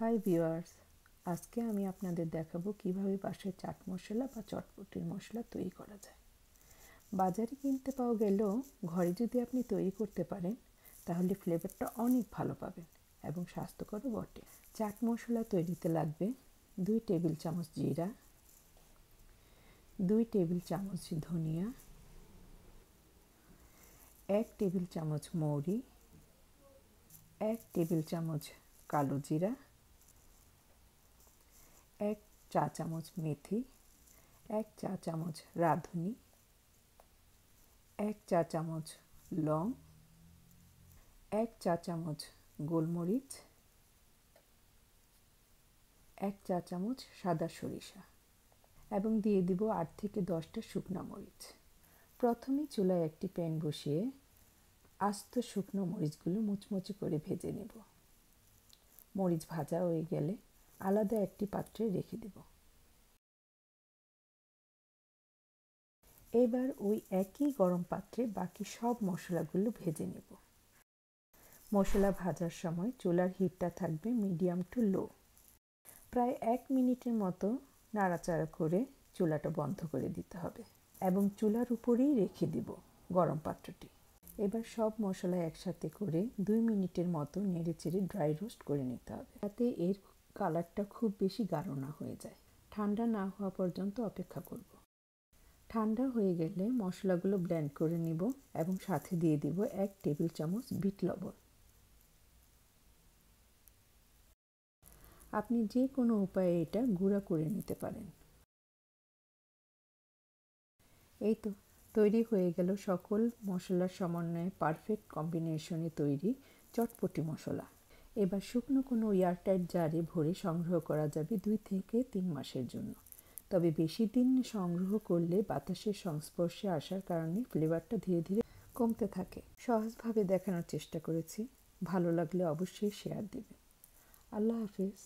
Hi viewers, আজকে আমি আপনাদের দেখাবো কিভাবে বাসায় চাট মশলা বা চটপটির মশলা তৈরি করা যায়। বাজারে কিনতে পাওয়া গেলেও ঘরে যদি আপনি তৈরি করতে পারেন তাহলে ফ্লেভারটা অনেক ভালো পাবেন এবং স্বাস্থ্যকরও বটে। চাট মশলা তৈরিতে লাগবে 2 টেবিল চামচ জিরা, 2 টেবিল চামচ ধনিয়া, 1 টেবিল চামচ মৌরি, 1 টেবিল চামচ কালো জিরা, 1 চা চামচ মেথি, 1 চা চামচ রাঁধুনি, 1 চা চামচ লং, 1 চা চামচ গোলমরিচ, 1 চা চামচ সাদা সরিষা এবং দিয়ে দিব 8 থেকে 10টা শুকনো মরিচ। প্রথমে চুলায় একটি প্যান বসিয়ে আস্ত শুকনো মরিচগুলো মুচমুচে করে ভেজে নেব। মরিচ ভাজা হয়ে গেলে আলাদা একটি পাত্রে রেখে দেব। এবার ওই একই গরম পাত্রে বাকি সব মশলাগুলো ভেজে নেব। মশলা ভাজার সময় চুলার হিটটা থাকবে মিডিয়াম টু লো। প্রায় 1 মিনিটের মতো নাড়াচাড়া করে চুলাটা বন্ধ করে দিতে হবে এবং চুলার উপরেই রেখে দিব গরম পাত্রটি। এবার সব মশলা একসাথে করে 2 মিনিটের মতো নেড়েচেড়ে ড্রাই রোস্ট করে নিতে হবে, যাতে এর কালারটা খুব বেশি গাঢ় না হয়ে যায়। ঠান্ডা না হওয়া পর্যন্ত অপেক্ষা করব। ঠান্ডা হয়ে গেলে মশলাগুলো ব্লেন্ড করে নিব এবং সাথে দিয়ে দিব 1 টেবিল চামচ বিট লবণ। আপনি যে কোনো উপায়ে এটা গুঁড়া করে নিতে পারেন। এই তো তৈরি হয়ে গেল সকল মশলার সমন্বয়ে পারফেক্ট কম্বিনেশনে তৈরি চটপটি মশলা। এবার শুকনো কোনো এয়ারটাইট জারে ভরে সংগ্রহ করা যাবে 2 থেকে 3 মাসের জন্য। তবে বেশি দিন সংগ্রহ করলে বাতাসের সংস্পর্শে আসার কারণে ফ্লেভারটা ধীরে ধীরে কমতে থাকে। সহজভাবে দেখানোর চেষ্টা করেছি। ভালো লাগলে অবশ্যই শেয়ার দিবেন। আল্লাহ হাফেজ।